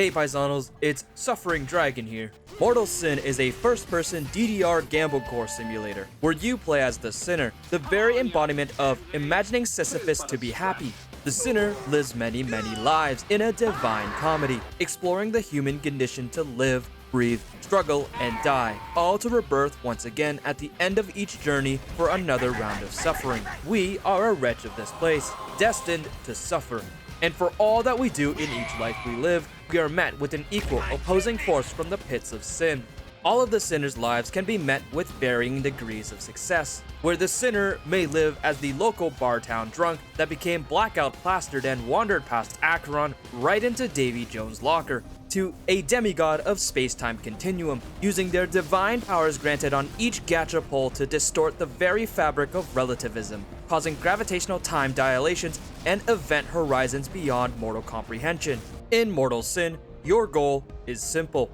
Hey Paisanos, it's Suffering Dragon here. Mortal Sin is a first-person DDR gamble core simulator, where you play as the sinner, the very embodiment of imagining Sisyphus to be happy. The sinner lives many lives in a divine comedy, exploring the human condition to live, breathe, struggle, and die, all to rebirth once again at the end of each journey for another round of suffering. We are a wretch of this place, destined to suffer. And for all that we do in each life we live, we are met with an equal opposing force from the pits of sin. All of the sinner's lives can be met with varying degrees of success, where the sinner may live as the local bar town drunk that became blackout plastered and wandered past Acheron right into Davy Jones' locker, to a demigod of space-time continuum, using their divine powers granted on each gacha pole to distort the very fabric of relativism, causing gravitational time dilations and event horizons beyond mortal comprehension. In Mortal Sin, your goal is simple.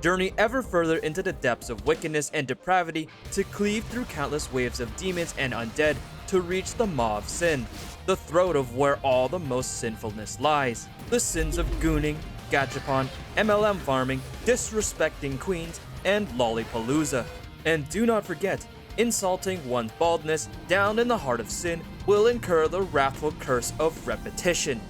Journey ever further into the depths of wickedness and depravity to cleave through countless waves of demons and undead to reach the maw of sin, the throat of where all the most sinfulness lies. The sins of gooning, gachapon, MLM farming, disrespecting queens, and lollipalooza. And do not forget, insulting one's baldness down in the heart of sin will incur the wrathful curse of repetition.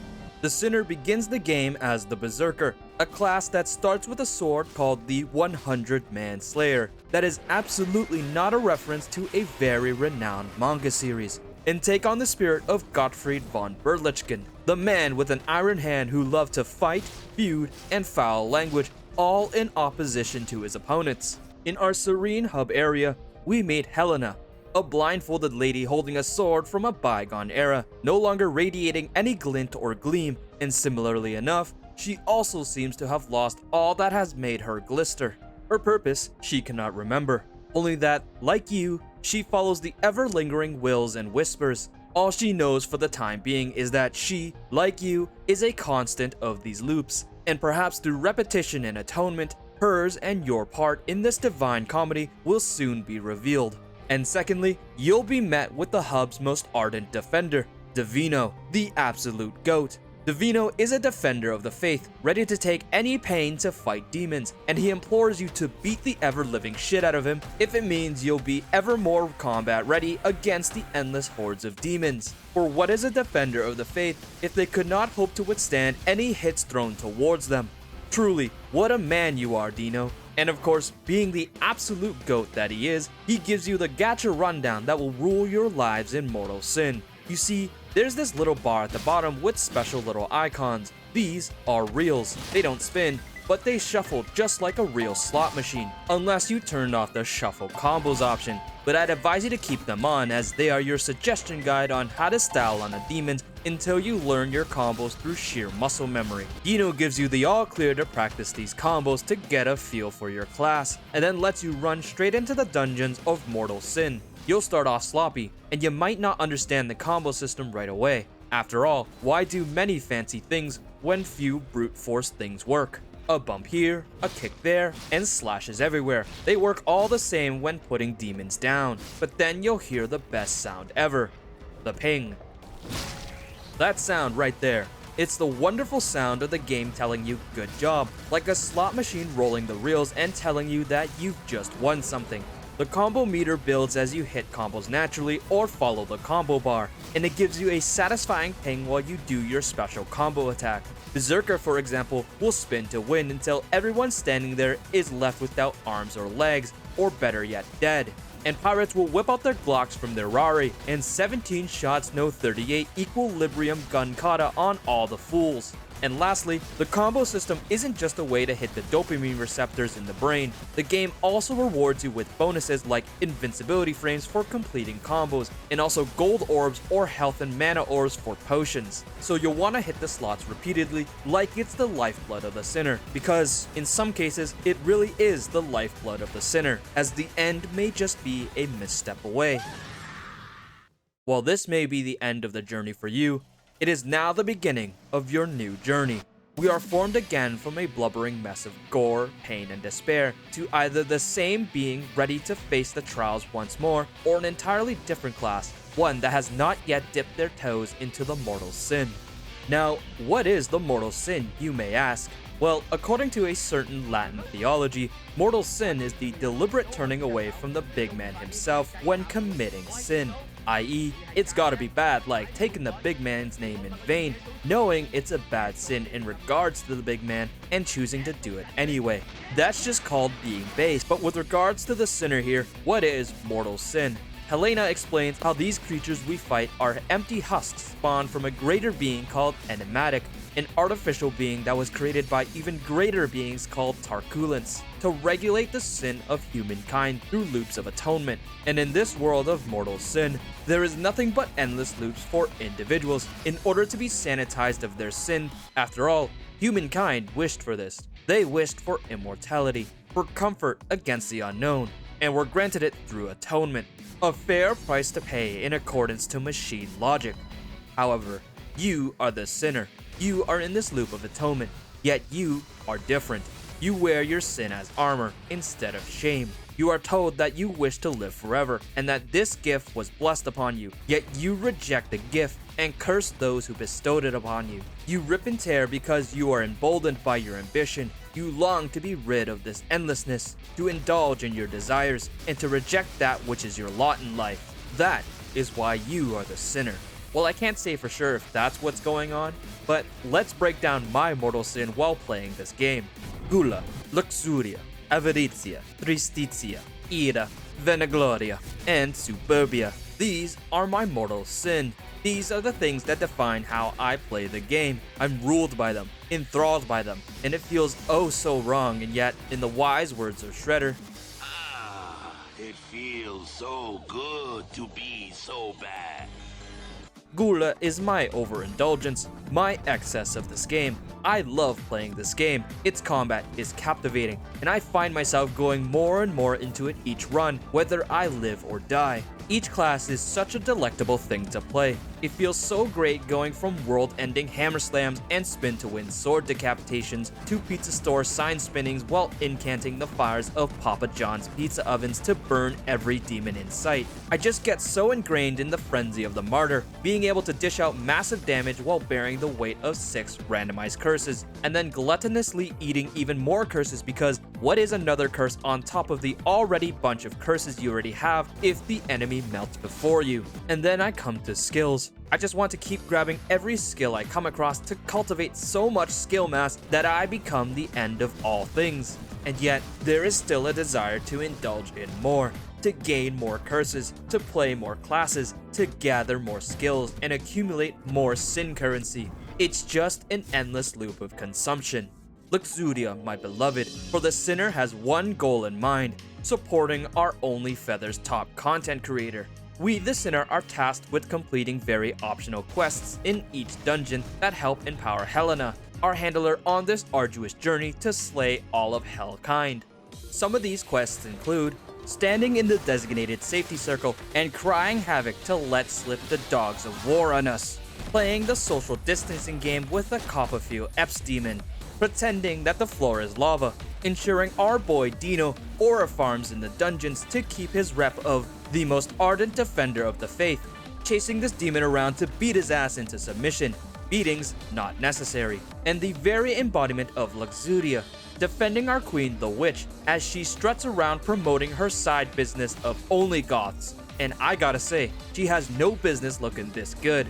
The sinner begins the game as the Berserker, a class that starts with a sword called the 100-Man Slayer, that is absolutely not a reference to a very renowned manga series, and take on the spirit of Gottfried von Berlichingen, the man with an iron hand who loved to fight, feud, and foul language, all in opposition to his opponents. In our serene hub area, we meet Helena, a blindfolded lady holding a sword from a bygone era, no longer radiating any glint or gleam, and similarly enough, she also seems to have lost all that has made her glister. Her purpose, she cannot remember, only that, like you, she follows the ever-lingering wills and whispers. All she knows for the time being is that she, like you, is a constant of these loops, and perhaps through repetition and atonement, hers and your part in this divine comedy will soon be revealed. And secondly, you'll be met with the hub's most ardent defender, Divino, the absolute GOAT. Divino is a defender of the faith, ready to take any pain to fight demons, and he implores you to beat the ever-living shit out of him if it means you'll be ever more combat ready against the endless hordes of demons. For what is a defender of the faith if they could not hope to withstand any hits thrown towards them? Truly, what a man you are, Dino. And of course, being the absolute GOAT that he is, he gives you the gacha rundown that will rule your lives in Mortal Sin. You see, there's this little bar at the bottom with special little icons. These are reels. They don't spin, but they shuffle just like a real slot machine, unless you turn off the shuffle combos option. But I'd advise you to keep them on, as they are your suggestion guide on how to style on the demons until you learn your combos through sheer muscle memory. Dino gives you the all clear to practice these combos to get a feel for your class, and then lets you run straight into the dungeons of Mortal Sin. You'll start off sloppy, and you might not understand the combo system right away. After all, why do many fancy things when few brute force things work? A bump here, a kick there, and slashes everywhere. They work all the same when putting demons down, but then you'll hear the best sound ever, the ping. That sound right there. It's the wonderful sound of the game telling you good job, like a slot machine rolling the reels and telling you that you've just won something. The combo meter builds as you hit combos naturally or follow the combo bar, and it gives you a satisfying ping while you do your special combo attack. Berserker, for example, will spin to win until everyone standing there is left without arms or legs, or better yet, dead. And pirates will whip out their Glocks from their Rari, and 17 shots no 38 equilibrium gun kata on all the fools. And lastly, the combo system isn't just a way to hit the dopamine receptors in the brain. The game also rewards you with bonuses like invincibility frames for completing combos, and also gold orbs or health and mana orbs for potions. So you'll want to hit the slots repeatedly like it's the lifeblood of the sinner, because in some cases it really is the lifeblood of the sinner, as the end may just be a misstep away. While this may be the end of the journey for you, it is now the beginning of your new journey. We are formed again from a blubbering mess of gore, pain, and despair to either the same being ready to face the trials once more, or an entirely different class, one that has not yet dipped their toes into the mortal sin. Now, what is the mortal sin, you may ask? Well, according to a certain Latin theology, mortal sin is the deliberate turning away from the big man himself when committing sin, i.e., it's gotta be bad, like taking the big man's name in vain, knowing it's a bad sin in regards to the big man, and choosing to do it anyway. That's just called being base. But with regards to the sinner here, what is mortal sin? Helena explains how these creatures we fight are empty husks spawned from a greater being called Enimatik, an artificial being that was created by even greater beings called Tarkulants, to regulate the sin of humankind through loops of atonement. And in this world of mortal sin, there is nothing but endless loops for individuals in order to be sanitized of their sin. After all, humankind wished for this. They wished for immortality, for comfort against the unknown, and were granted it through atonement, a fair price to pay in accordance to machine logic. However, you are the sinner. You are in this loop of atonement, yet you are different. You wear your sin as armor instead of shame. You are told that you wish to live forever and that this gift was blessed upon you, yet you reject the gift and curse those who bestowed it upon you. You rip and tear because you are emboldened by your ambition. You long to be rid of this endlessness, to indulge in your desires, and to reject that which is your lot in life. That is why you are the sinner. Well, I can't say for sure if that's what's going on, but let's break down my mortal sin while playing this game. Gula, Luxuria, Avaritia, Tristitia, Ira, Vanagloria, and Superbia. These are my mortal sin. These are the things that define how I play the game. I'm ruled by them, enthralled by them, and it feels oh so wrong, and yet, in the wise words of Shredder, it feels so good to be so bad. Gula is my overindulgence, my excess of this game. I love playing this game. Its combat is captivating, and I find myself going more and more into it each run, whether I live or die. Each class is such a delectable thing to play. It feels so great going from world-ending hammer slams and spin-to-win sword decapitations to pizza store sign spinnings while incanting the fires of Papa John's pizza ovens to burn every demon in sight. I just get so ingrained in the frenzy of the martyr, being able to dish out massive damage while bearing the weight of 6 randomized curses, and then gluttonously eating even more curses because what is another curse on top of the already bunch of curses you already have if the enemy melts before you? And then I come to skills. I just want to keep grabbing every skill I come across to cultivate so much skill mass that I become the end of all things. And yet, there is still a desire to indulge in more, to gain more curses, to play more classes, to gather more skills, and accumulate more sin currency. It's just an endless loop of consumption. Luxuria, my beloved, for the sinner has one goal in mind, supporting our Only Feathers top content creator. We, the sinner, are tasked with completing very optional quests in each dungeon that help empower Helena, our handler on this arduous journey to slay all of Hellkind. Some of these quests include standing in the designated safety circle and crying havoc to let slip the dogs of war on us, playing the social distancing game with a Copperfield Epps demon, pretending that the floor is lava, ensuring our boy Dino aura farms in the dungeons to keep his rep of the most ardent defender of the faith, chasing this demon around to beat his ass into submission, beatings not necessary, and the very embodiment of Luxuria, defending our queen the witch as she struts around promoting her side business of only goths, and I gotta say, she has no business looking this good.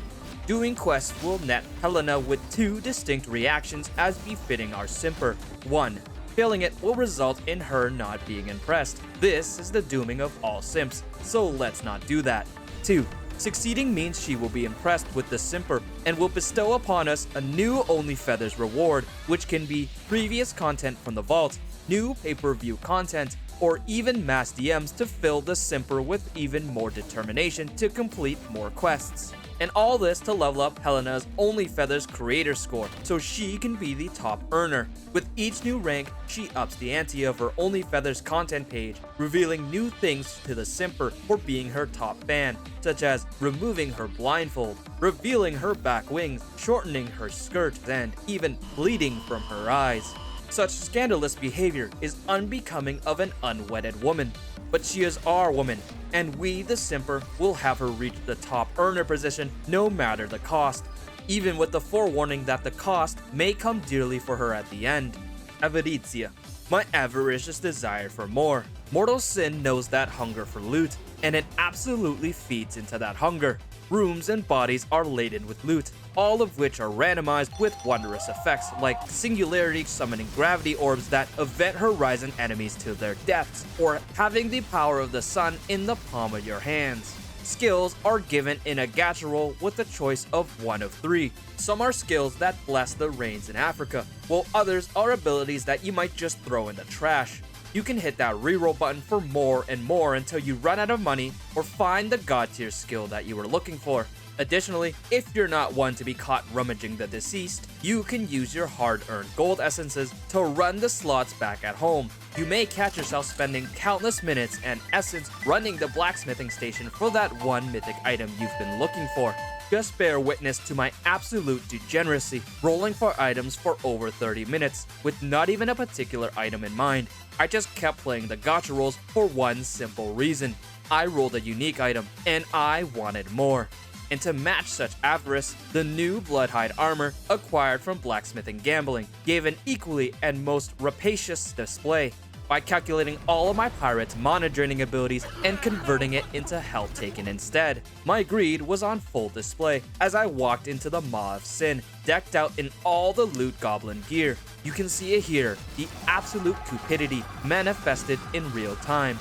Doing quests will net Helena with 2 distinct reactions as befitting our simper. 1. Failing it will result in her not being impressed. This is the dooming of all simps, so let's not do that. 2. Succeeding means she will be impressed with the simper and will bestow upon us a new Only Feathers reward, which can be previous content from the vault, new pay-per-view content, or even mass DMs to fill the simper with even more determination to complete more quests. And all this to level up Helena's Only Feathers creator score, so she can be the top earner. With each new rank, she ups the ante of her Only Feathers content page, revealing new things to the simper for being her top fan, such as removing her blindfold, revealing her back wings, shortening her skirt, and even bleeding from her eyes. Such scandalous behavior is unbecoming of an unwedded woman, but she is our woman, and we, the simper, will have her reach the top earner position no matter the cost. even with the forewarning that the cost may come dearly for her at the end. Avaritia, my avaricious desire for more. Mortal sin knows that hunger for loot, and it absolutely feeds into that hunger. Rooms and bodies are laden with loot, all of which are randomized with wondrous effects like singularity summoning gravity orbs that event horizon enemies to their deaths, or having the power of the sun in the palm of your hands. Skills are given in a gacha roll with a choice of one of three. Some are skills that bless the rains in Africa, while others are abilities that you might just throw in the trash. You can hit that reroll button for more and more until you run out of money or find the god tier skill that you were looking for. Additionally, if you're not one to be caught rummaging the deceased, you can use your hard-earned gold essences to run the slots back at home. You may catch yourself spending countless minutes and essence running the blacksmithing station for that one mythic item you've been looking for. Just bear witness to my absolute degeneracy, rolling for items for over 30 minutes, with not even a particular item in mind. I just kept playing the gacha rolls for one simple reason. I rolled a unique item, and I wanted more. And to match such avarice, the new Bloodhide armor, acquired from Blacksmithing Gambling, gave an equally and most rapacious display. By calculating all of my pirate's mana draining abilities and converting it into health taken instead. My greed was on full display as I walked into the Maw of Sin, decked out in all the loot goblin gear. You can see it here, the absolute cupidity manifested in real time.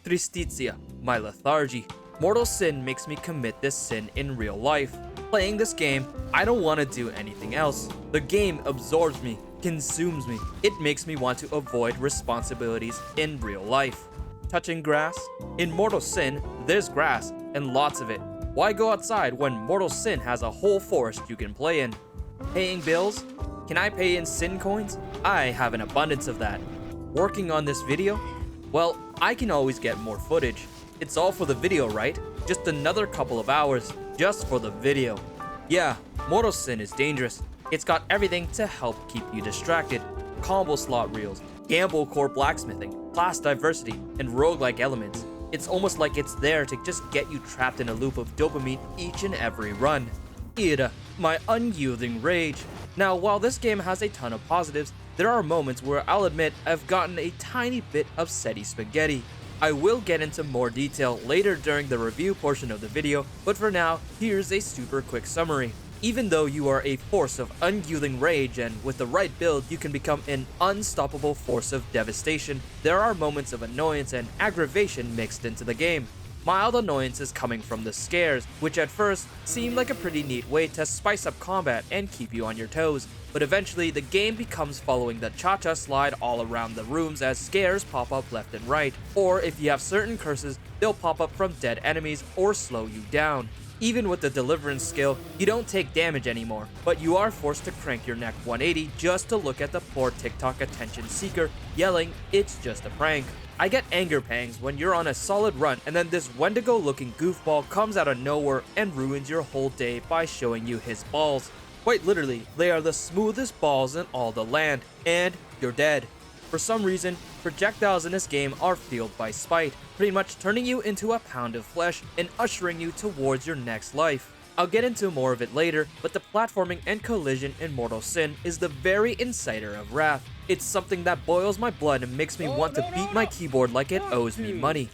Tristitia, my lethargy. Mortal sin makes me commit this sin in real life. Playing this game, I don't want to do anything else. The game absorbs me, consumes me. It makes me want to avoid responsibilities in real life. Touching grass? In Mortal Sin, there's grass, and lots of it. Why go outside when Mortal Sin has a whole forest you can play in? Paying bills? Can I pay in sin coins? I have an abundance of that. Working on this video? Well, I can always get more footage. It's all for the video, right? Just another couple of hours, just for the video. Yeah, Mortal Sin is dangerous. It's got everything to help keep you distracted. Combo slot reels, gamble core blacksmithing, class diversity, and roguelike elements. It's almost like it's there to just get you trapped in a loop of dopamine each and every run. Ira, my unyielding rage. Now, while this game has a ton of positives, there are moments where I'll admit I've gotten a tiny bit upsetty spaghetti. I will get into more detail later during the review portion of the video, but for now, here's a super quick summary. Even though you are a force of unyielding rage and with the right build you can become an unstoppable force of devastation, there are moments of annoyance and aggravation mixed into the game. Mild annoyances coming from the scares, which at first seem like a pretty neat way to spice up combat and keep you on your toes, but eventually the game becomes following the cha-cha slide all around the rooms as scares pop up left and right, or if you have certain curses, they'll pop up from dead enemies or slow you down. Even with the deliverance skill, you don't take damage anymore, but you are forced to crank your neck 180 just to look at the poor TikTok attention seeker yelling, "It's just a prank." I get anger pangs when you're on a solid run and then this Wendigo looking goofball comes out of nowhere and ruins your whole day by showing you his balls. Quite literally, they are the smoothest balls in all the land, and you're dead. For some reason, projectiles in this game are fueled by spite, pretty much turning you into a pound of flesh and ushering you towards your next life. I'll get into more of it later, but the platforming and collision in Mortal Sin is the very inciter of wrath. It's something that boils my blood and makes me want to beat my keyboard like it owes me money.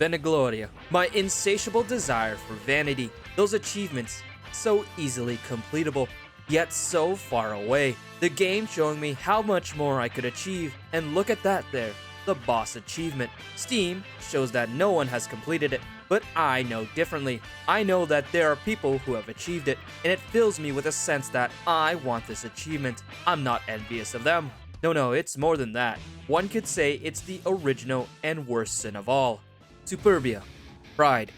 Vanagloria, my insatiable desire for vanity. Those achievements, so easily completable, yet so far away. The game showing me how much more I could achieve, and look at that there, the boss achievement. Steam shows that no one has completed it, but I know differently. I know that there are people who have achieved it, and it fills me with a sense that I want this achievement. I'm not envious of them. No, it's more than that. One could say it's the original and worst sin of all. Superbia, pride,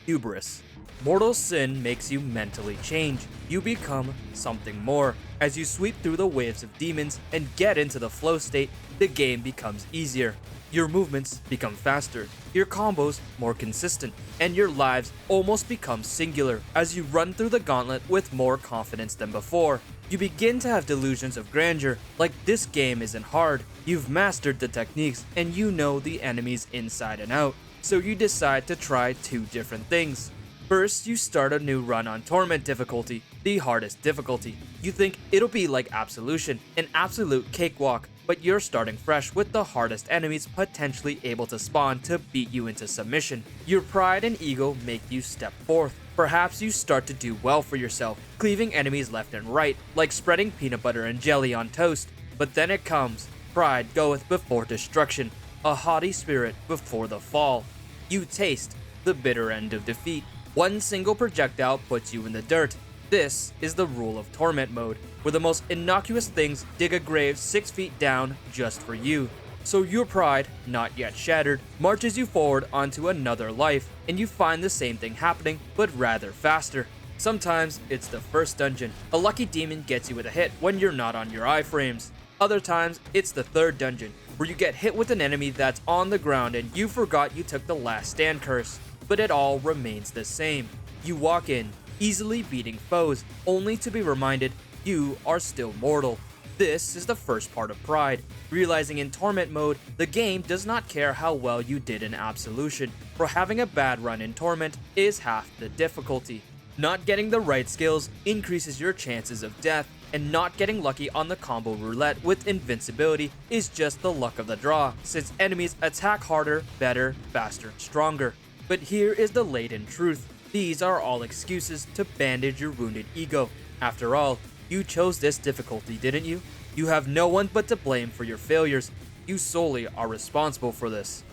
hubris. Mortal Sin makes you mentally change. You become something more. As you sweep through the waves of demons and get into the flow state, the game becomes easier. Your movements become faster, your combos more consistent, and your lives almost become singular as you run through the gauntlet with more confidence than before. You begin to have delusions of grandeur, like this game isn't hard, you've mastered the techniques, and you know the enemies inside and out. So you decide to try two different things. First, you start a new run on Torment difficulty, the hardest difficulty. You think it'll be like Absolution, an absolute cakewalk, but you're starting fresh with the hardest enemies potentially able to spawn to beat you into submission. Your pride and ego make you step forth. Perhaps you start to do well for yourself, cleaving enemies left and right, like spreading peanut butter and jelly on toast. But then it comes. Pride goeth before destruction, a haughty spirit before the fall. You taste the bitter end of defeat. One single projectile puts you in the dirt. This is the rule of Torment mode, where the most innocuous things dig a grave 6 feet down just for you. So your pride, not yet shattered, marches you forward onto another life, and you find the same thing happening, but rather faster. Sometimes it's the first dungeon. A lucky demon gets you with a hit when you're not on your iframes. Other times, it's the third dungeon, where you get hit with an enemy that's on the ground and you forgot you took the last stand curse. But it all remains the same. You walk in, easily beating foes, only to be reminded you are still mortal. This is the first part of Pride, realizing in Torment mode, the game does not care how well you did in Absolution, for having a bad run in Torment is half the difficulty. Not getting the right skills increases your chances of death, and not getting lucky on the combo roulette with invincibility is just the luck of the draw, since enemies attack harder, better, faster, stronger. But here is the latent truth. These are all excuses to bandage your wounded ego. After all, you chose this difficulty, didn't you? You have no one but to blame for your failures. You solely are responsible for this.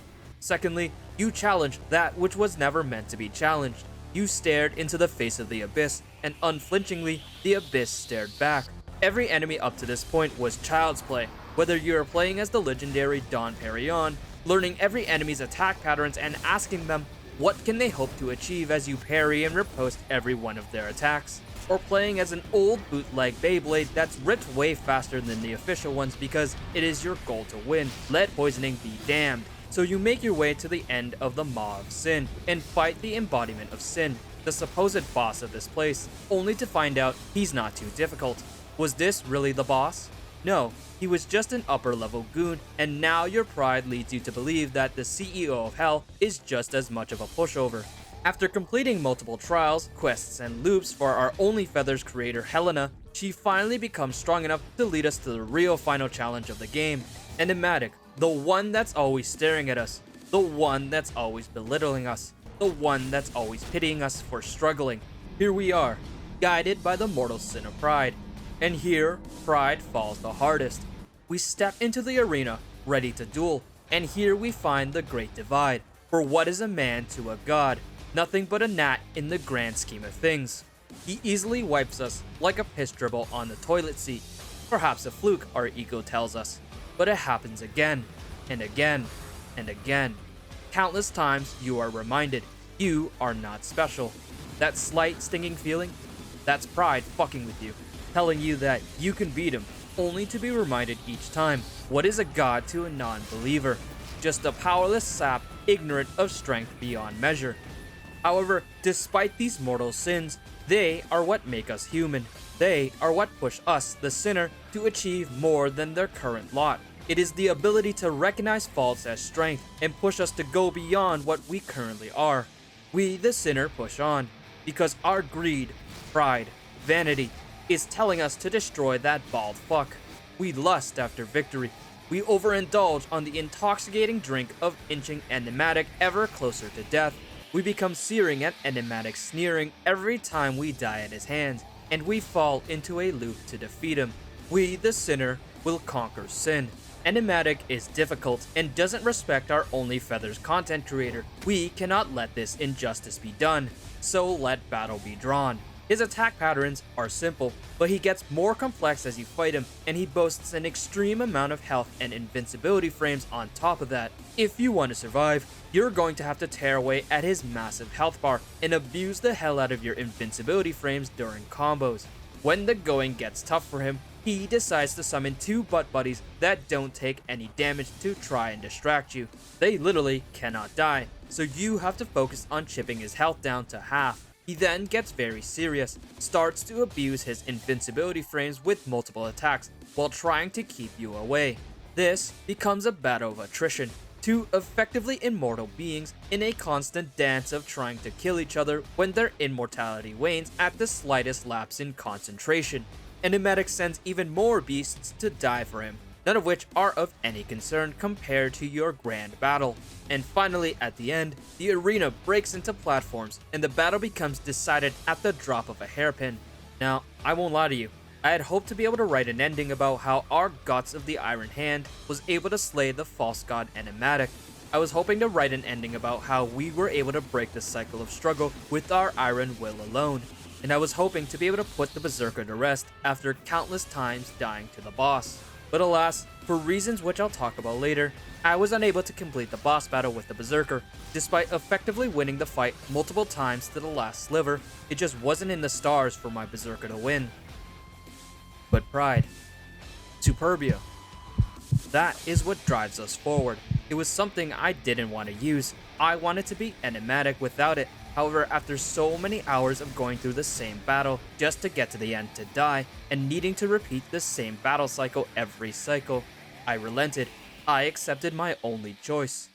Secondly, you challenged that which was never meant to be challenged. You stared into the face of the abyss, and unflinchingly, the abyss stared back. Every enemy up to this point was child's play, whether you are playing as the legendary Don Perignon, learning every enemy's attack patterns and asking them, what can they hope to achieve as you parry and riposte every one of their attacks? Or playing as an old bootleg Beyblade that's ripped way faster than the official ones because it is your goal to win. Lead poisoning be damned. So you make your way to the end of the Maw of Sin and fight the embodiment of Sin, the supposed boss of this place, only to find out he's not too difficult. Was this really the boss? No, he was just an upper level goon, and now your pride leads you to believe that the CEO of Hell is just as much of a pushover. After completing multiple trials, quests, and loops for our Only Feathers creator Helena, she finally becomes strong enough to lead us to the real final challenge of the game, Enimatik, the one that's always staring at us, the one that's always belittling us, the one that's always pitying us for struggling. Here we are, guided by the mortal sin of pride. And here, pride falls the hardest. We step into the arena, ready to duel, and here we find the great divide. For what is a man to a god? Nothing but a gnat in the grand scheme of things. He easily wipes us like a piss dribble on the toilet seat. Perhaps a fluke, our ego tells us. But it happens again, and again, and again. Countless times you are reminded, you are not special. That slight stinging feeling? That's pride fucking with you, telling you that you can beat him, only to be reminded each time, what is a god to a non-believer? Just a powerless sap, ignorant of strength beyond measure. However, despite these mortal sins, they are what make us human. They are what push us, the sinner, to achieve more than their current lot. It is the ability to recognize faults as strength and push us to go beyond what we currently are. We, the sinner, push on, because our greed, pride, vanity, is telling us to destroy that bald fuck. We lust after victory. We overindulge on the intoxicating drink of inching Enimatik ever closer to death. We become searing at Enimatik's sneering every time we die at his hands, and we fall into a loop to defeat him. We, the sinner, will conquer sin. Enimatik is difficult and doesn't respect our Only Feathers content creator. We cannot let this injustice be done, so let battle be drawn. His attack patterns are simple, but he gets more complex as you fight him, and he boasts an extreme amount of health and invincibility frames on top of that. If you want to survive, you're going to have to tear away at his massive health bar and abuse the hell out of your invincibility frames during combos. When the going gets tough for him, he decides to summon two butt buddies that don't take any damage to try and distract you. They literally cannot die, so you have to focus on chipping his health down to half. He then gets very serious, starts to abuse his invincibility frames with multiple attacks while trying to keep you away. This becomes a battle of attrition, two effectively immortal beings in a constant dance of trying to kill each other when their immortality wanes at the slightest lapse in concentration. Enimatik sends even more beasts to die for him, none of which are of any concern compared to your grand battle. And finally, at the end, the arena breaks into platforms and the battle becomes decided at the drop of a hairpin. Now, I won't lie to you, I had hoped to be able to write an ending about how our Gods of the Iron Hand was able to slay the false god Enimatik. I was hoping to write an ending about how we were able to break the cycle of struggle with our iron will alone. And I was hoping to be able to put the Berserker to rest after countless times dying to the boss. But alas, for reasons which I'll talk about later, I was unable to complete the boss battle with the Berserker. Despite effectively winning the fight multiple times to the last sliver, it just wasn't in the stars for my Berserker to win. But pride. Superbia. That is what drives us forward. It was something I didn't want to use. I wanted to be Enimatik without it. However, after so many hours of going through the same battle just to get to the end to die, and needing to repeat the same battle cycle every cycle, I relented. I accepted my only choice.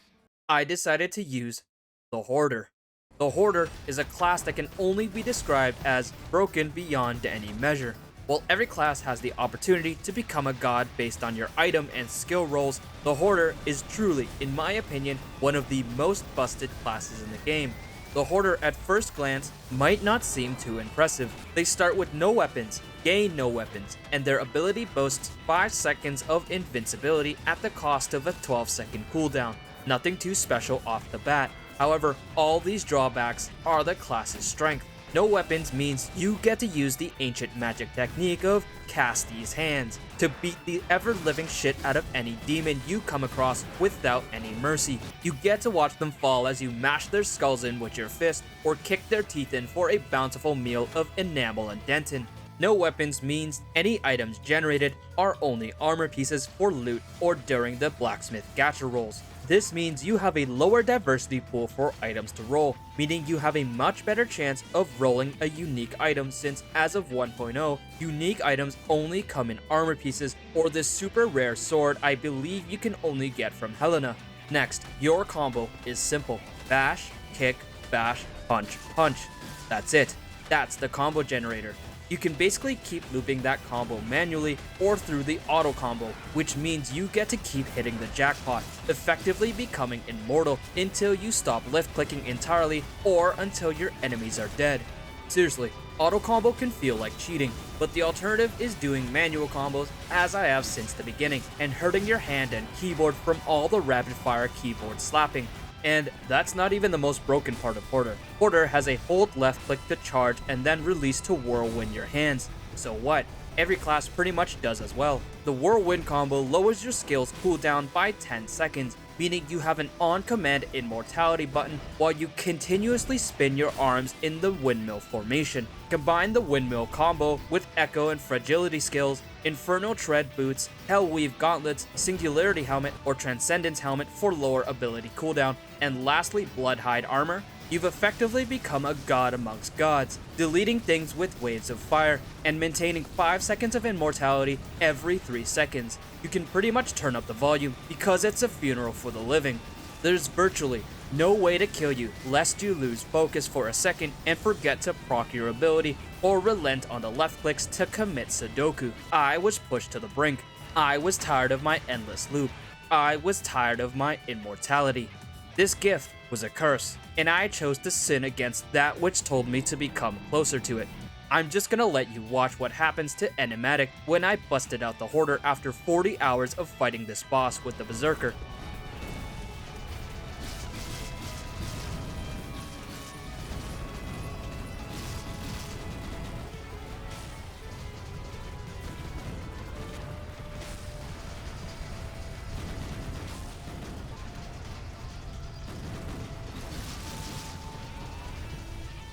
I decided to use the Hoarder. The Hoarder is a class that can only be described as broken beyond any measure. While every class has the opportunity to become a god based on your item and skill rolls, the Hoarder is truly, in my opinion, one of the most busted classes in the game. The Hoarder at first glance might not seem too impressive. They start with no weapons, gain no weapons, and their ability boasts 5 seconds of invincibility at the cost of a 12-second cooldown. Nothing too special off the bat. However, all these drawbacks are the class's strength. No weapons means you get to use the ancient magic technique of Cast These Hands to beat the ever-living shit out of any demon you come across without any mercy. You get to watch them fall as you mash their skulls in with your fist or kick their teeth in for a bountiful meal of enamel and dentin. No weapons means any items generated are only armor pieces for loot or during the blacksmith gacha rolls. This means you have a lower diversity pool for items to roll, meaning you have a much better chance of rolling a unique item since as of 1.0, unique items only come in armor pieces or this super rare sword I believe you can only get from Helena. Next, your combo is simple. Bash, kick, bash, punch, punch. That's it. That's the combo generator. You can basically keep looping that combo manually or through the auto combo, which means you get to keep hitting the jackpot, effectively becoming immortal until you stop left clicking entirely or until your enemies are dead. Seriously, auto combo can feel like cheating, but the alternative is doing manual combos as I have since the beginning and hurting your hand and keyboard from all the rapid fire keyboard slapping. And that's not even the most broken part of Hoarder. Hoarder has a hold left click to charge and then release to whirlwind your hands. So what? Every class pretty much does as well. The whirlwind combo lowers your skill's cooldown by 10 seconds, meaning you have an on-command immortality button while you continuously spin your arms in the windmill formation. Combine the windmill combo with echo and fragility skills, Infernal Tread boots, Hellweave gauntlets, Singularity helmet, or Transcendence helmet for lower ability cooldown, and lastly Bloodhide armor. You've effectively become a god amongst gods, deleting things with waves of fire, and maintaining 5 seconds of immortality every 3 seconds. You can pretty much turn up the volume, because it's a funeral for the living. There's virtually no way to kill you lest you lose focus for a second and forget to proc your ability, or relent on the left clicks to commit Sudoku. I was pushed to the brink. I was tired of my endless loop. I was tired of my immortality. This gift was a curse, and I chose to sin against that which told me to become closer to it. I'm just gonna let you watch what happens to Enimatik when I busted out the Hoarder after 40 hours of fighting this boss with the Berserker.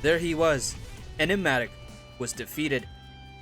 There he was. Enimatik was defeated,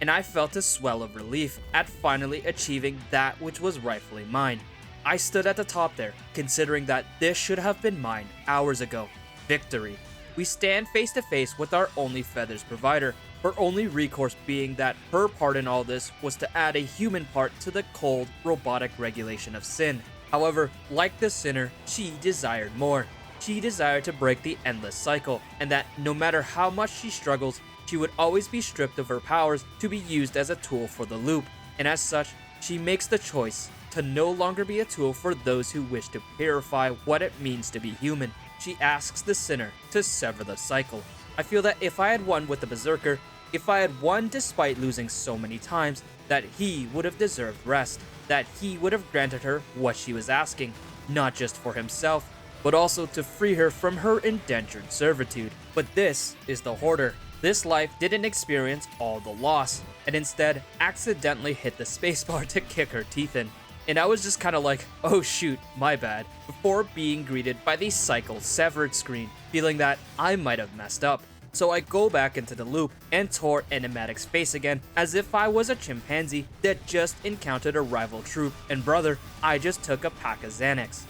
and I felt a swell of relief at finally achieving that which was rightfully mine. I stood at the top there, considering that this should have been mine hours ago. Victory. we stand face to face with our only feathers provider, her only recourse being that her part in all this was to add a human part to the cold, robotic regulation of sin. However, like the sinner, she desired more. She desired to break the endless cycle, and that no matter how much she struggles, she would always be stripped of her powers to be used as a tool for the loop, and as such, she makes the choice to no longer be a tool for those who wish to purify what it means to be human. She asks the sinner to sever the cycle. I feel that if I had won with the Berserker, if I had won despite losing so many times, that he would have deserved rest, that he would have granted her what she was asking, not just for himself, but also to free her from her indentured servitude. But this is the Hoarder. This life didn't experience all the loss, and instead accidentally hit the spacebar to kick her teeth in. And I was just kind of like, oh shoot, my bad, before being greeted by the cycle severed screen, feeling that I might have messed up. So I go back into the loop and tore Enimatik's face again, as if I was a chimpanzee that just encountered a rival troop, and brother, I just took a pack of Xanax.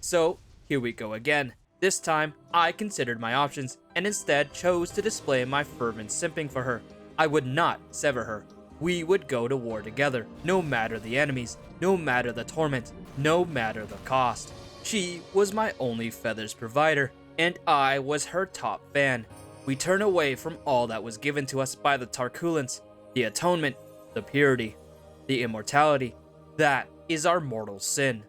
So, here we go again. This time, I considered my options, and instead chose to display my fervent simping for her. I would not sever her. We would go to war together, no matter the enemies, no matter the torment, no matter the cost. She was my only feathers provider, and I was her top fan. We turn away from all that was given to us by the Tarkulans, the atonement, the purity, the immortality. That is our mortal sin.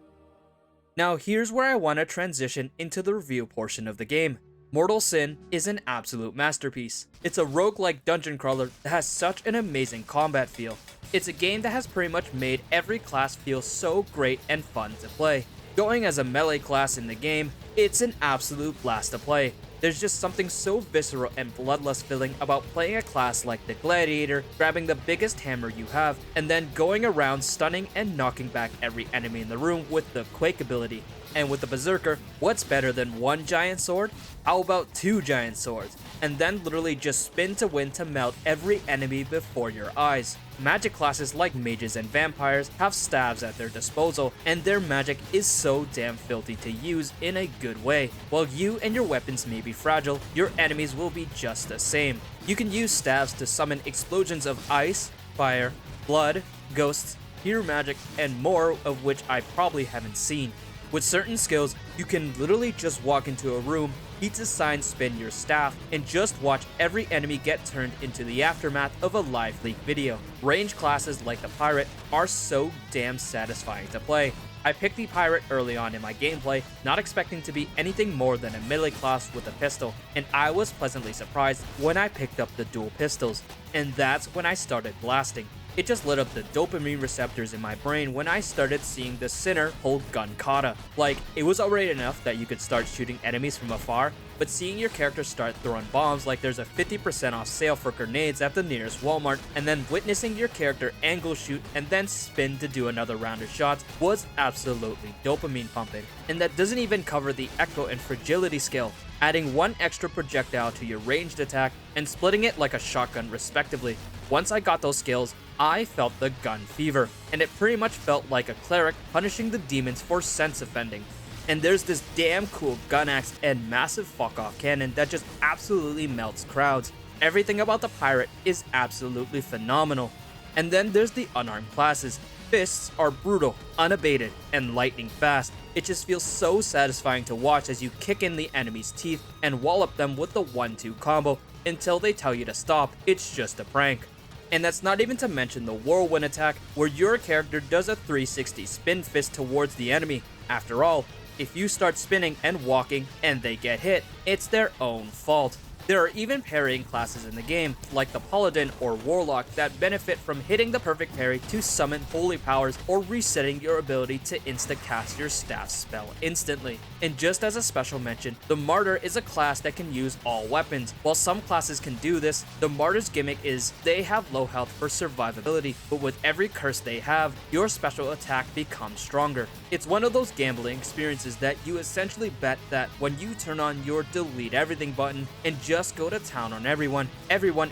Now here's where I want to transition into the review portion of the game. Mortal Sin is an absolute masterpiece. It's a roguelike dungeon crawler that has such an amazing combat feel. It's a game that has pretty much made every class feel so great and fun to play. Going as a melee class in the game, it's an absolute blast to play. There's just something so visceral and bloodlust feeling about playing a class like the Gladiator, grabbing the biggest hammer you have, and then going around stunning and knocking back every enemy in the room with the Quake ability. And with the Berserker, what's better than one giant sword? How about two giant swords? And then literally just spin to win to melt every enemy before your eyes. Magic classes like mages and vampires have staves at their disposal, and their magic is so damn filthy to use in a good way. While you and your weapons may be fragile, your enemies will be just the same. You can use staves to summon explosions of ice, fire, blood, ghosts, hero magic, and more of which I probably haven't seen. With certain skills, you can literally just walk into a room, each assign spin your staff, and just watch every enemy get turned into the aftermath of a live leak video. Range classes like the Pirate are so damn satisfying to play. I picked the Pirate early on in my gameplay, not expecting to be anything more than a melee class with a pistol, and I was pleasantly surprised when I picked up the dual pistols, and that's when I started blasting. It just lit up the dopamine receptors in my brain when I started seeing the Sinner hold gun kata. Like, it was already enough that you could start shooting enemies from afar, but seeing your character start throwing bombs like there's a 50% off sale for grenades at the nearest Walmart, and then witnessing your character angle shoot and then spin to do another round of shots was absolutely dopamine pumping. And that doesn't even cover the echo and fragility skill, adding one extra projectile to your ranged attack and splitting it like a shotgun respectively. Once I got those skills, I felt the gun fever, and it pretty much felt like a cleric punishing the demons for sense offending. And there's this damn cool gun axe and massive fuck off cannon that just absolutely melts crowds. Everything about the Pirate is absolutely phenomenal. And then there's the unarmed classes. Fists are brutal, unabated, and lightning fast. It just feels so satisfying to watch as you kick in the enemy's teeth and wallop them with the 1-2 combo until they tell you to stop. It's just a prank. And that's not even to mention the whirlwind attack, where your character does a 360 spin fist towards the enemy. After all, if you start spinning and walking and they get hit, it's their own fault. There are even parrying classes in the game, like the Paladin or Warlock, that benefit from hitting the perfect parry to summon holy powers or resetting your ability to insta-cast your staff spell instantly. And just as a special mention, the Martyr is a class that can use all weapons. While some classes can do this, the Martyr's gimmick is they have low health for survivability, but with every curse they have, your special attack becomes stronger. It's one of those gambling experiences that you essentially bet that when you turn on your delete everything button and just go to town on everyone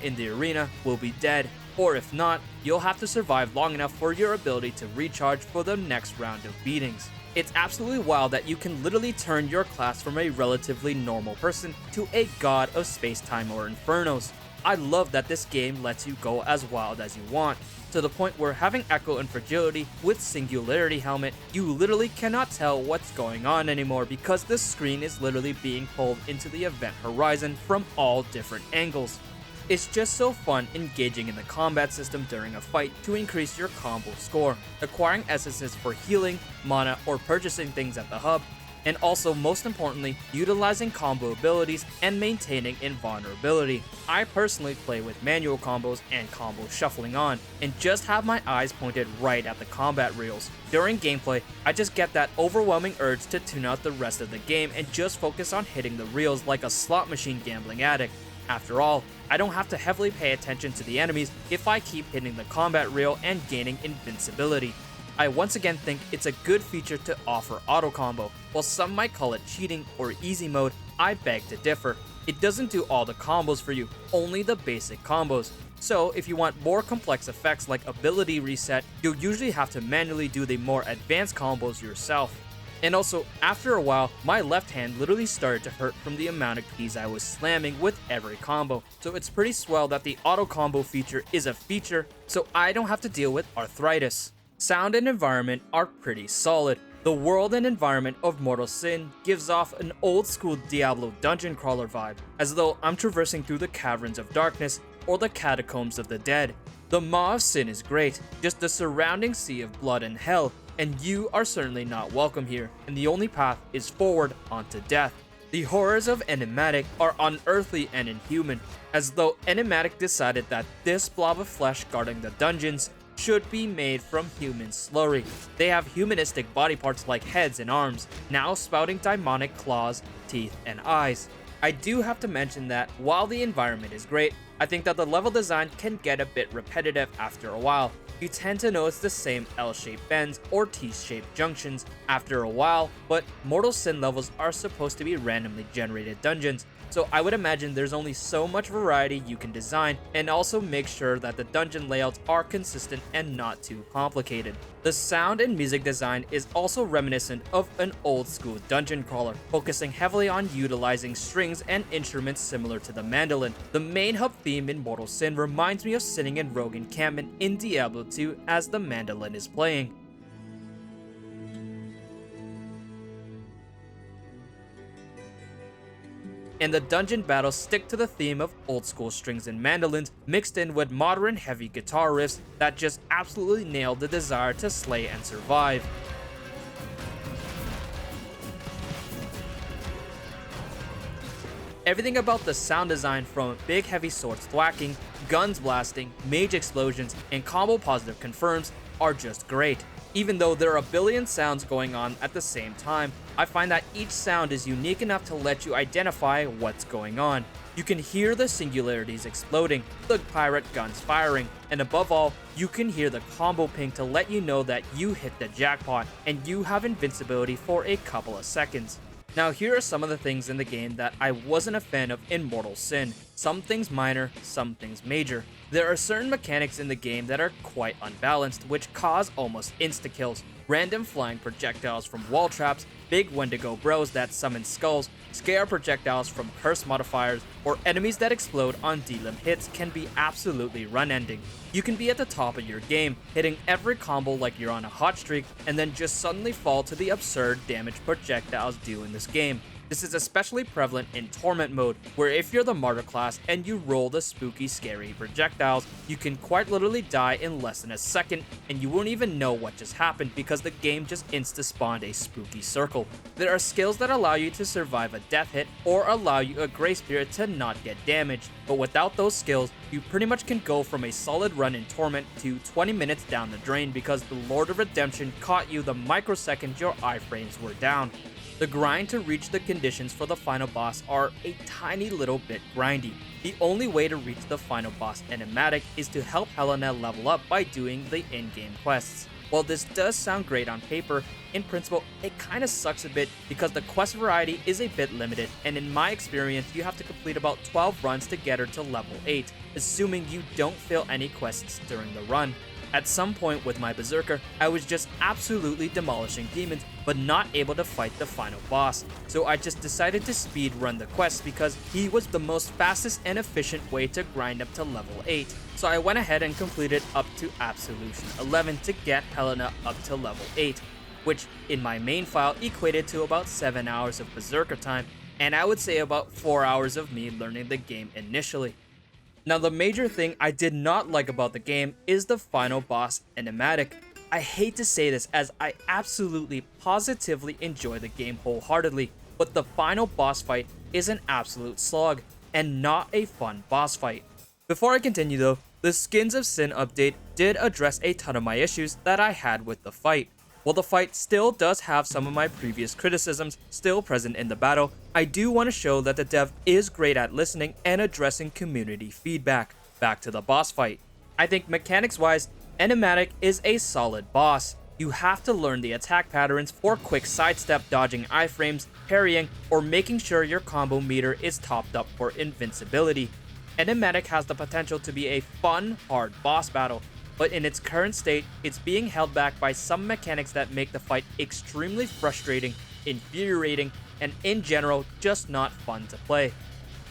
in the arena will be dead. Or if not, you'll have to survive long enough for your ability to recharge for the next round of beatings. It's absolutely wild that you can literally turn your class from a relatively normal person to a god of space-time or infernos. I love that this game lets you go as wild as you want, to the point where having Echo and Fragility with Singularity Helmet, you literally cannot tell what's going on anymore because the screen is literally being pulled into the event horizon from all different angles. It's just so fun engaging in the combat system during a fight to increase your combo score, acquiring essences for healing, mana, or purchasing things at the hub, and also most importantly, utilizing combo abilities and maintaining invulnerability. I personally play with manual combos and combo shuffling on, and just have my eyes pointed right at the combat reels. During gameplay, I just get that overwhelming urge to tune out the rest of the game and just focus on hitting the reels like a slot machine gambling addict. After all, I don't have to heavily pay attention to the enemies if I keep hitting the combat reel and gaining invincibility. I once again think it's a good feature to offer auto combo. While some might call it cheating or easy mode, I beg to differ. It doesn't do all the combos for you, only the basic combos. So if you want more complex effects like ability reset, you'll usually have to manually do the more advanced combos yourself. And also, after a while, my left hand literally started to hurt from the amount of keys I was slamming with every combo. So it's pretty swell that the auto combo feature is a feature, so I don't have to deal with arthritis. Sound and environment are pretty solid. The world and environment of Mortal Sin gives off an old school Diablo dungeon crawler vibe, as though I'm traversing through the caverns of darkness or the catacombs of the dead. The Maw of Sin is great, just the surrounding sea of blood and hell, and you are certainly not welcome here, and the only path is forward onto death. The horrors of Enimatik are unearthly and inhuman, as though Enimatik decided that this blob of flesh guarding the dungeons should be made from human slurry. They have humanistic body parts like heads and arms, now spouting demonic claws, teeth, and eyes. I do have to mention that while the environment is great, I think that the level design can get a bit repetitive after a while. You tend to notice the same L-shaped bends or T-shaped junctions after a while, but Mortal Sin levels are supposed to be randomly generated dungeons, so I would imagine there's only so much variety you can design, and also make sure that the dungeon layouts are consistent and not too complicated. The sound and music design is also reminiscent of an old school dungeon crawler, focusing heavily on utilizing strings and instruments similar to the mandolin. The main hub theme in Mortal Sin reminds me of sitting in rogue encampment in Diablo 2 as the mandolin is playing. And the dungeon battles stick to the theme of old school strings and mandolins mixed in with modern heavy guitar riffs that just absolutely nail the desire to slay and survive. Everything about the sound design, from big heavy swords thwacking, guns blasting, mage explosions, and combo positive confirms, are just great. Even though there are a billion sounds going on at the same time, I find that each sound is unique enough to let you identify what's going on. You can hear the singularities exploding, the pirate guns firing, and above all, you can hear the combo ping to let you know that you hit the jackpot and you have invincibility for a couple of seconds. Now here are some of the things in the game that I wasn't a fan of in Mortal Sin. Some things minor, some things major. There are certain mechanics in the game that are quite unbalanced, which cause almost insta-kills. Random flying projectiles from wall traps, big Wendigo bros that summon skulls, scare projectiles from curse modifiers, or enemies that explode on D-limb hits can be absolutely run-ending. You can be at the top of your game, hitting every combo like you're on a hot streak, and then just suddenly fall to the absurd damage projectiles do in this game. This is especially prevalent in Torment mode, where if you're the Martyr class and you roll the spooky, scary projectiles, you can quite literally die in less than a second, and you won't even know what just happened because the game just insta-spawned a spooky circle. There are skills that allow you to survive a death hit, or allow you a grace period to not get damaged, but without those skills, you pretty much can go from a solid run in Torment to 20 minutes down the drain because the Lord of Redemption caught you the microsecond your iframes were down. The grind to reach the conditions for the final boss are a tiny little bit grindy. The only way to reach the final boss Enimatik is to help Helena level up by doing the in-game quests. While this does sound great on paper, in principle it kinda sucks a bit because the quest variety is a bit limited, and in my experience you have to complete about 12 runs to get her to level 8, assuming you don't fail any quests during the run. At some point with my Berserker, I was just absolutely demolishing demons, but not able to fight the final boss, so I just decided to speed run the quest because he was the most fastest and efficient way to grind up to level 8. So I went ahead and completed up to Absolution 11 to get Helena up to level 8, which in my main file equated to about 7 hours of Berserker time, and I would say about 4 hours of me learning the game initially. Now the major thing I did not like about the game is the final boss, Enimatik. I hate to say this as I absolutely positively enjoy the game wholeheartedly, but the final boss fight is an absolute slog and not a fun boss fight. Before I continue though, the Skins of Sin update did address a ton of my issues that I had with the fight. While the fight still does have some of my previous criticisms still present in the battle, I do want to show that the dev is great at listening and addressing community feedback. Back to the boss fight. I think mechanics wise, Enimatik is a solid boss. You have to learn the attack patterns for quick sidestep dodging iframes, parrying, or making sure your combo meter is topped up for invincibility. Enimatik has the potential to be a fun, hard boss battle, but in its current state, it's being held back by some mechanics that make the fight extremely frustrating, infuriating, and in general, just not fun to play.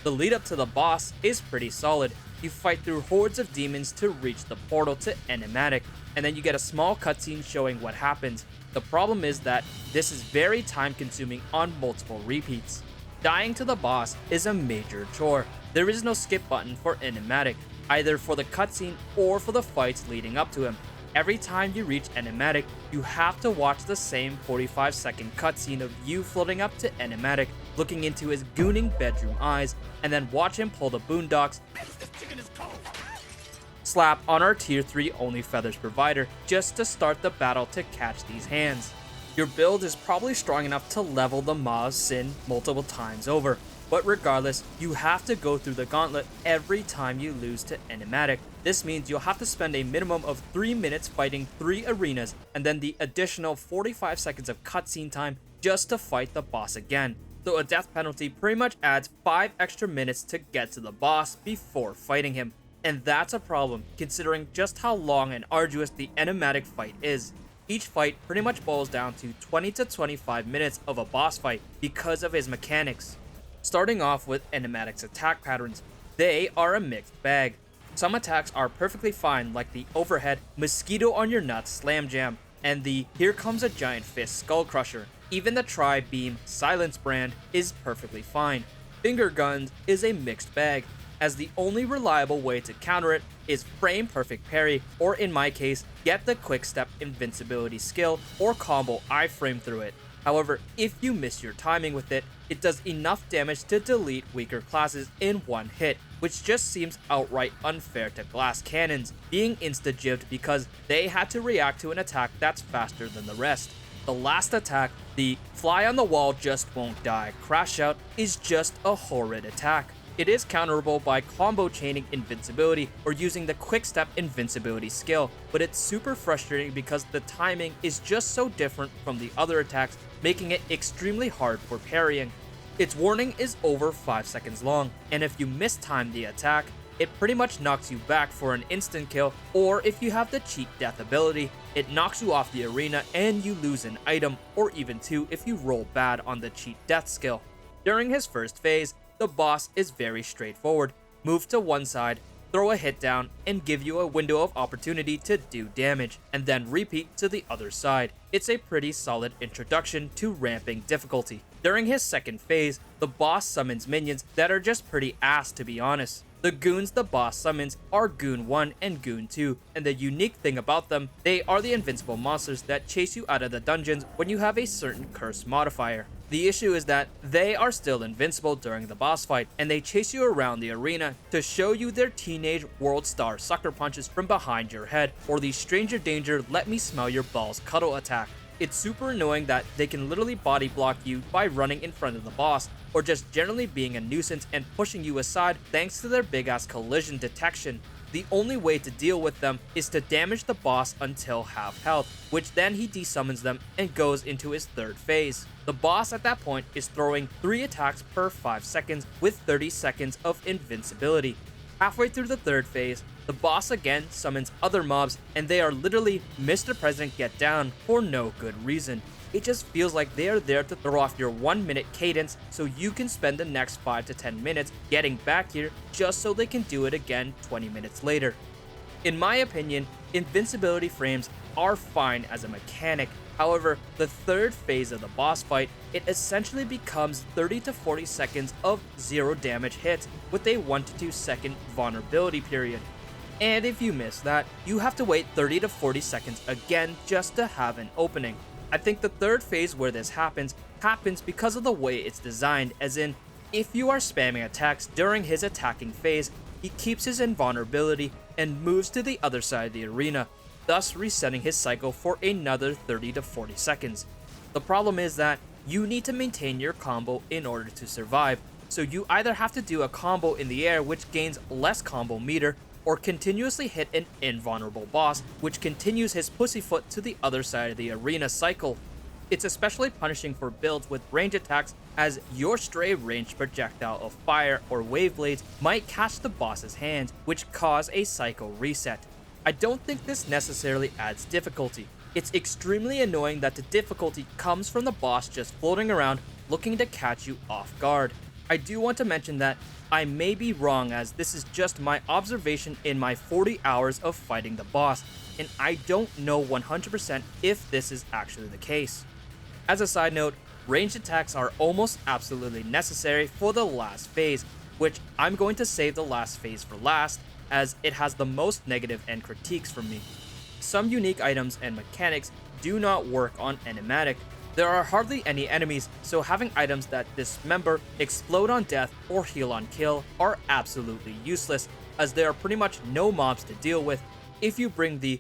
The lead up to the boss is pretty solid. You fight through hordes of demons to reach the portal to Enimatik, and then you get a small cutscene showing what happens. The problem is that this is very time consuming on multiple repeats. Dying to the boss is a major chore. There is no skip button for Enimatik, either for the cutscene or for the fights leading up to him. Every time you reach Enimatik, you have to watch the same 45-second cutscene of you floating up to Enimatik, looking into his gooning bedroom eyes, and then watch him pull the boondocks, slap on our tier 3 only feathers provider just to start the battle to catch these hands. Your build is probably strong enough to level the Maw of Sin multiple times over, but regardless, you have to go through the gauntlet every time you lose to Enimatik. This means you'll have to spend a minimum of 3 minutes fighting 3 arenas and then the additional 45 seconds of cutscene time just to fight the boss again. So a death penalty pretty much adds 5 extra minutes to get to the boss before fighting him. And that's a problem considering just how long and arduous the Enimatik fight is. Each fight pretty much boils down to 20 to 25 minutes of a boss fight because of his mechanics. Starting off with Enimatik's attack patterns, they are a mixed bag. Some attacks are perfectly fine, like the overhead mosquito on your nuts slam jam and the here comes a giant fist skull crusher. Even the tri-beam silence brand is perfectly fine. Finger guns is a mixed bag, as the only reliable way to counter it is frame perfect parry, or in my case, get the quick step invincibility skill or combo iframe through it. However, if you miss your timing with it, it does enough damage to delete weaker classes in one hit, which just seems outright unfair to glass cannons, being insta-jibbed because they had to react to an attack that's faster than the rest. The last attack, the fly on the wall just won't die crash out, is just a horrid attack. It is counterable by combo chaining invincibility or using the quick step invincibility skill, but it's super frustrating because the timing is just so different from the other attacks, making it extremely hard for parrying. Its warning is over 5 seconds long, and if you mistime the attack, it pretty much knocks you back for an instant kill, or if you have the cheat death ability, it knocks you off the arena and you lose an item, or even 2 if you roll bad on the cheat death skill. During his first phase, the boss is very straightforward. Move to one side, throw a hit down, and give you a window of opportunity to do damage, and then repeat to the other side. It's a pretty solid introduction to ramping difficulty. During his second phase, the boss summons minions that are just pretty ass, to be honest. The goons the boss summons are Goon 1 and Goon 2, and the unique thing about them, they are the invincible monsters that chase you out of the dungeons when you have a certain curse modifier. The issue is that they are still invincible during the boss fight, and they chase you around the arena to show you their teenage world star sucker punches from behind your head, or the stranger danger let me smell your balls cuddle attack. It's super annoying that they can literally body block you by running in front of the boss, or just generally being a nuisance and pushing you aside thanks to their big ass collision detection. The only way to deal with them is to damage the boss until half health, which then he desummons them and goes into his third phase. The boss at that point is throwing 3 attacks per 5 seconds with 30 seconds of invincibility. Halfway through the third phase, The boss again summons other mobs, and they are literally Mr. President Get Down for no good reason. It just feels like they are there to throw off your 1-minute cadence so you can spend the next 5 to 10 minutes getting back here just so they can do it again 20 minutes later. In my opinion, invincibility frames are fine as a mechanic. However, the third phase of the boss fight, it essentially becomes 30 to 40 seconds of 0 damage hits with a 1 to 2 second vulnerability period. And if you miss that, you have to wait 30 to 40 seconds again just to have an opening. I think the third phase where this happens because of the way it's designed, as in, if you are spamming attacks during his attacking phase, he keeps his invulnerability and moves to the other side of the arena, thus resetting his cycle for another 30 to 40 seconds. The problem is that you need to maintain your combo in order to survive, so you either have to do a combo in the air which gains less combo meter, or continuously hit an invulnerable boss, which continues his pussyfoot to the other side of the arena cycle. It's especially punishing for builds with range attacks, as your stray ranged projectile of fire or wave blades might catch the boss's hands, which cause a cycle reset. I don't think this necessarily adds difficulty. It's extremely annoying that the difficulty comes from the boss just floating around looking to catch you off guard. I do want to mention that I may be wrong, as this is just my observation in my 40 hours of fighting the boss, and I don't know 100% if this is actually the case. As a side note, ranged attacks are almost absolutely necessary for the last phase, which I'm going to save the last phase for last, as it has the most negative and critiques from me. Some unique items and mechanics do not work on Enimatik. There are hardly any enemies, so having items that dismember, explode on death, or heal on kill are absolutely useless, as there are pretty much no mobs to deal with. If you bring the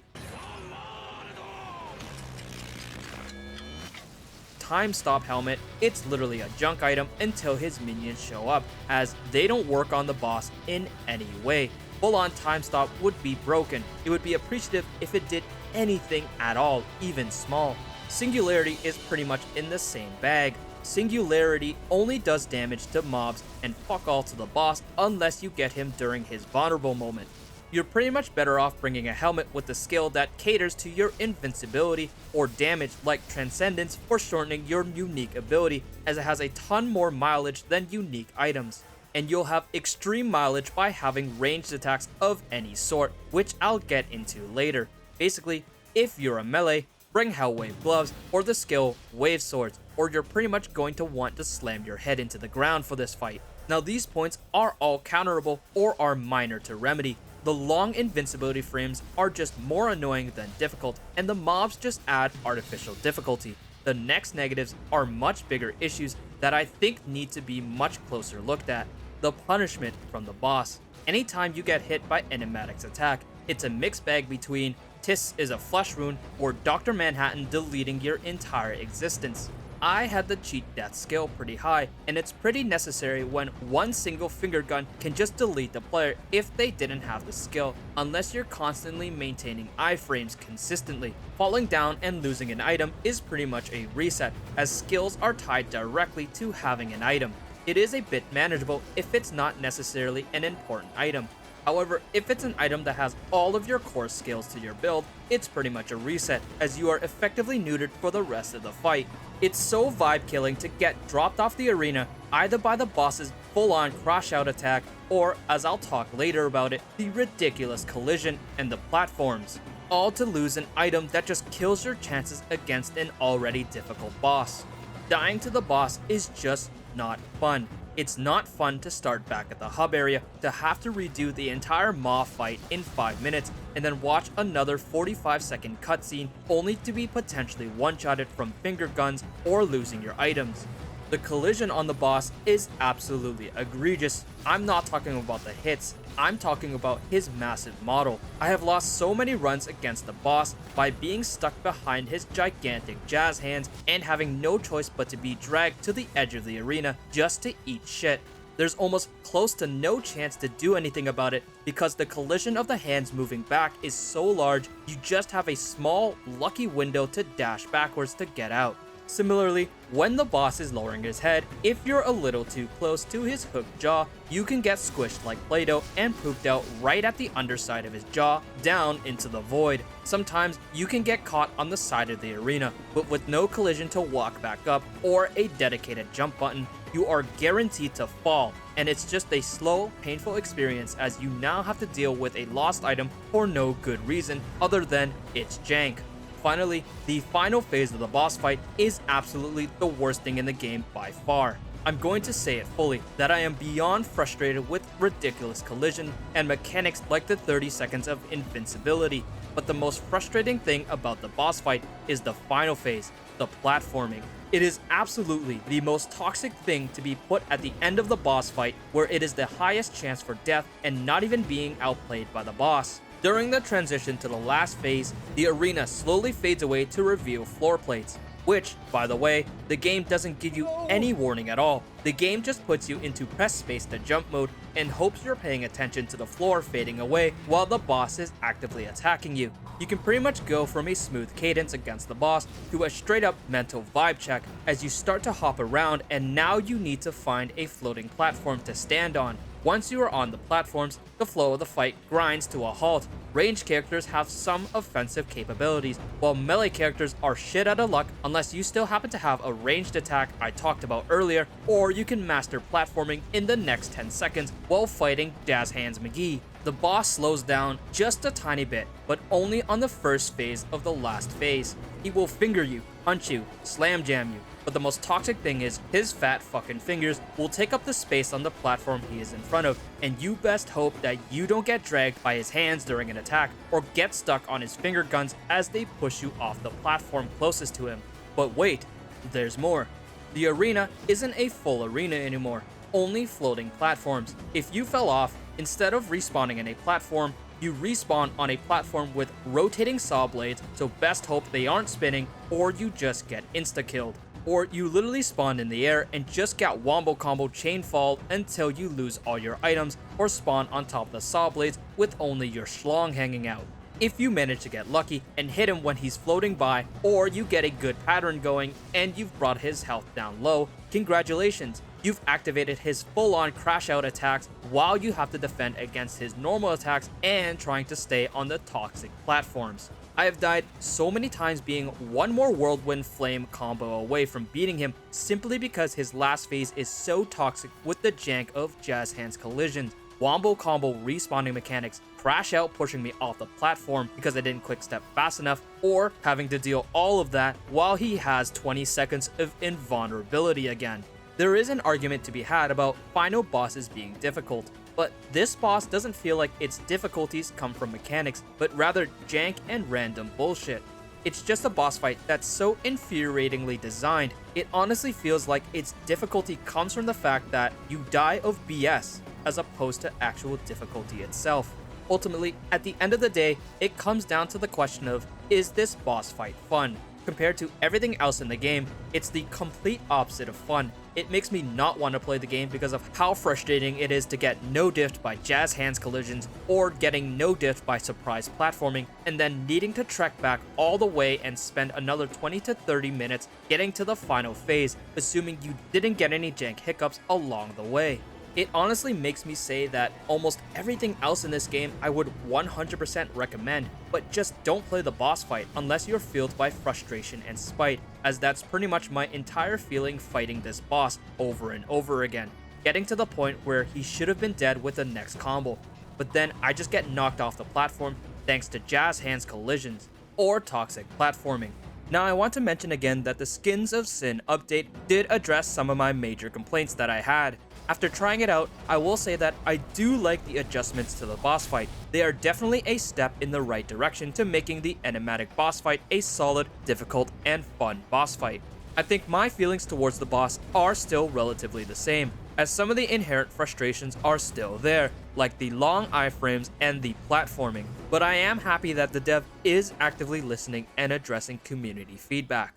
time stop helmet, it's literally a junk item until his minions show up, as they don't work on the boss in any way. Full-on time stop would be broken. It would be appreciative if it did anything at all, even small. Singularity is pretty much in the same bag. Singularity only does damage to mobs and fuck all to the boss unless you get him during his vulnerable moment. You're pretty much better off bringing a helmet with a skill that caters to your invincibility or damage, like Transcendence, for shortening your unique ability, as it has a ton more mileage than unique items. And you'll have extreme mileage by having ranged attacks of any sort, which I'll get into later. Basically, if you're a melee, bring Hellwave Gloves or the skill Wave Swords, or you're pretty much going to want to slam your head into the ground for this fight. Now these points are all counterable or are minor to remedy. The long invincibility frames are just more annoying than difficult, and the mobs just add artificial difficulty. The next negatives are much bigger issues that I think need to be much closer looked at. The punishment from the boss. Anytime you get hit by Enimatik's attack, it's a mixed bag between Tis is a flesh wound or Dr. Manhattan deleting your entire existence. I had the cheat death skill pretty high, and it's pretty necessary when one single finger gun can just delete the player if they didn't have the skill, unless you're constantly maintaining iframes consistently. Falling down and losing an item is pretty much a reset, as skills are tied directly to having an item. It is a bit manageable if it's not necessarily an important item. However, if it's an item that has all of your core skills to your build, it's pretty much a reset, as you are effectively neutered for the rest of the fight. It's so vibe killing to get dropped off the arena either by the boss's full-on crash out attack, or, as I'll talk later about it, the ridiculous collision and the platforms. All to lose an item that just kills your chances against an already difficult boss. Dying to the boss is just not fun. It's not fun to start back at the hub area, to have to redo the entire Maw fight in 5 minutes, and then watch another 45-second cutscene only to be potentially one-shotted from finger guns or losing your items. The collision on the boss is absolutely egregious. I'm not talking about the hits, I'm talking about his massive model. I have lost so many runs against the boss by being stuck behind his gigantic jazz hands and having no choice but to be dragged to the edge of the arena just to eat shit. There's almost close to no chance to do anything about it because the collision of the hands moving back is so large, you just have a small, lucky window to dash backwards to get out. Similarly, when the boss is lowering his head, if you're a little too close to his hooked jaw, you can get squished like Play-Doh and pooped out right at the underside of his jaw, down into the void. Sometimes you can get caught on the side of the arena, but with no collision to walk back up or a dedicated jump button, you are guaranteed to fall, and it's just a slow, painful experience as you now have to deal with a lost item for no good reason other than it's jank. Finally, the final phase of the boss fight is absolutely the worst thing in the game by far. I'm going to say it fully, that I am beyond frustrated with ridiculous collision and mechanics like the 30 seconds of invincibility, but the most frustrating thing about the boss fight is the final phase, the platforming. It is absolutely the most toxic thing to be put at the end of the boss fight, where it is the highest chance for death and not even being outplayed by the boss. During the transition to the last phase, the arena slowly fades away to reveal floor plates, which, by the way, the game doesn't give you any warning at all. The game just puts you into press space to jump mode and hopes you're paying attention to the floor fading away while the boss is actively attacking you. You can pretty much go from a smooth cadence against the boss to a straight up mental vibe check as you start to hop around, and now you need to find a floating platform to stand on. Once you are on the platforms, the flow of the fight grinds to a halt. Ranged characters have some offensive capabilities, while melee characters are shit out of luck unless you still happen to have a ranged attack I talked about earlier, or you can master platforming in the next 10 seconds while fighting Jazz Hands McGee. The boss slows down just a tiny bit, but only on the first phase of the last phase. He will finger you, punch you, slam jam you, but the most toxic thing is his fat fucking fingers will take up the space on the platform he is in front of, and you best hope that you don't get dragged by his hands during an attack or get stuck on his finger guns as they push you off the platform closest to him. But wait, there's more. The arena isn't a full arena anymore, only floating platforms. If you fell off, instead of respawning in a platform, you respawn on a platform with rotating saw blades, so best hope they aren't spinning or you just get insta-killed. Or you literally spawn in the air and just get wombo combo chain fall until you lose all your items or spawn on top of the saw blades with only your schlong hanging out. If you manage to get lucky and hit him when he's floating by, or you get a good pattern going and you've brought his health down low, congratulations, you've activated his full-on crash out attacks while you have to defend against his normal attacks and trying to stay on the toxic platforms. I have died so many times being one more whirlwind flame combo away from beating him simply because his last phase is so toxic with the jank of Jazz Hands collisions, wombo combo respawning mechanics, crash out pushing me off the platform because I didn't quick step fast enough, or having to deal all of that while he has 20 seconds of invulnerability again. There is an argument to be had about final bosses being difficult, but this boss doesn't feel like its difficulties come from mechanics, but rather jank and random bullshit. It's just a boss fight that's so infuriatingly designed, it honestly feels like its difficulty comes from the fact that you die of BS, as opposed to actual difficulty itself. Ultimately, at the end of the day, it comes down to the question of, is this boss fight fun? Compared to everything else in the game, it's the complete opposite of fun. It makes me not want to play the game because of how frustrating it is to get no-diffed by Jazz Hands collisions or getting no-diffed by surprise platforming and then needing to trek back all the way and spend another 20 to 30 minutes getting to the final phase, assuming you didn't get any jank hiccups along the way. It honestly makes me say that almost everything else in this game I would 100% recommend, but just don't play the boss fight unless you're fueled by frustration and spite, as that's pretty much my entire feeling fighting this boss over and over again, getting to the point where he should have been dead with the next combo, but then I just get knocked off the platform thanks to Jazz Hands collisions, or toxic platforming. Now I want to mention again that the Skins of Sin update did address some of my major complaints that I had. After trying it out, I will say that I do like the adjustments to the boss fight. They are definitely a step in the right direction to making the Enimatik boss fight a solid, difficult, and fun boss fight. I think my feelings towards the boss are still relatively the same, as some of the inherent frustrations are still there, like the long iframes and the platforming, but I am happy that the dev is actively listening and addressing community feedback.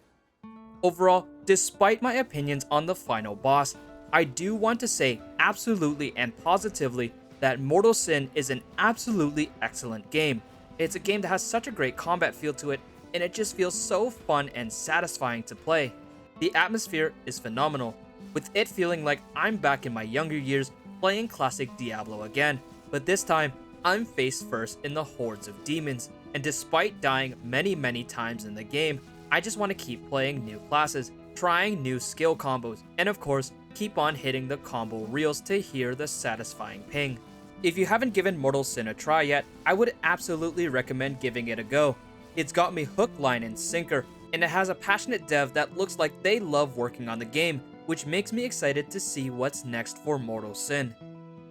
Overall, despite my opinions on the final boss, I do want to say absolutely and positively that Mortal Sin is an absolutely excellent game. It's a game that has such a great combat feel to it, and it just feels so fun and satisfying to play. The atmosphere is phenomenal, with it feeling like I'm back in my younger years playing classic Diablo again, but this time, I'm face first in the hordes of demons, and despite dying many times in the game, I just want to keep playing new classes, trying new skill combos, and of course, keep on hitting the combo reels to hear the satisfying ping. If you haven't given Mortal Sin a try yet, I would absolutely recommend giving it a go. It's got me hook, line, and sinker, and it has a passionate dev that looks like they love working on the game, which makes me excited to see what's next for Mortal Sin.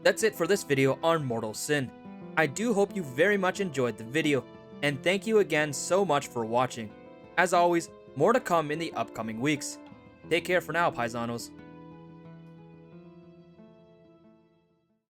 That's it for this video on Mortal Sin. I do hope you very much enjoyed the video, and thank you again so much for watching. As always, more to come in the upcoming weeks. Take care for now, Paisanos.